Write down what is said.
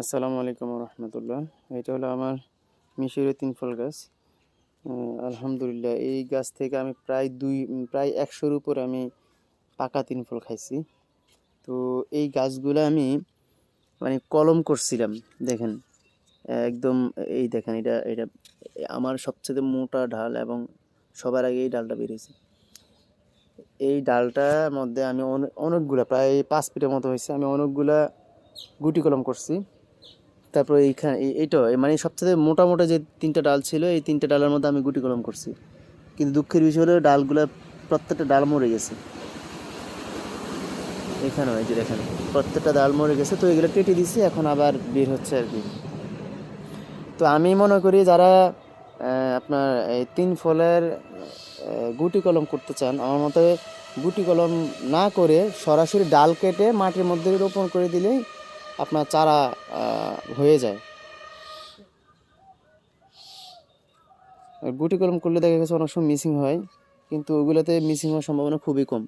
আসসালামু আলাইকুম রহমতুল্লাহ। এটা হলো আমার মিশরীয় তিন ফল গাছ। আলহামদুলিল্লাহ এই গাছ থেকে আমি প্রায় 100-র উপর আমি পাকা তিন ফল খাইছি। তো এই গাছগুলো আমি মানে কলম করছিলাম। দেখেন, একদম এই দেখেন, এটা এটা আমার সবচেয়ে মোটা ডাল এবং সবার আগে এই ডালটা বেরিয়েছে। এই ডালটার মধ্যে আমি অনেকগুলা, প্রায় 5 ফিটের মতো হয়েছে, আমি অনেকগুলা গুটি কলম করছি। তারপরে এইখানে এইটা মানে সবচেয়ে মোটা মোটা যে তিনটা ডাল ছিল, এই তিনটা ডালের মধ্যে আমি গুটি কলম করছি। কিন্তু দুঃখের বিষয় হলো ডালগুলা, প্রত্যেকটা ডাল মরে গেছে। এখানে এই যে দেখেন, প্রত্যেকটা ডাল মরে গেছে। তো এগুলো কেটে দিছি, এখন আবার বের হচ্ছে আর কি। তো আমি মনে করি যারা আপনার এই তিন ফলের গুটি কলম করতে চান, আমার মতে গুটি কলম না করে সরাসরি ডাল কেটে মাটির মধ্যে রোপণ করে দিলেই আপনার চারা হয়ে যায়। আর গুটি কলম করলে দেখা গেছে অনেক সময় মিসিং হয়, কিন্তু ওগুলোতে মিসিং হওয়ার সম্ভাবনা খুবই কম।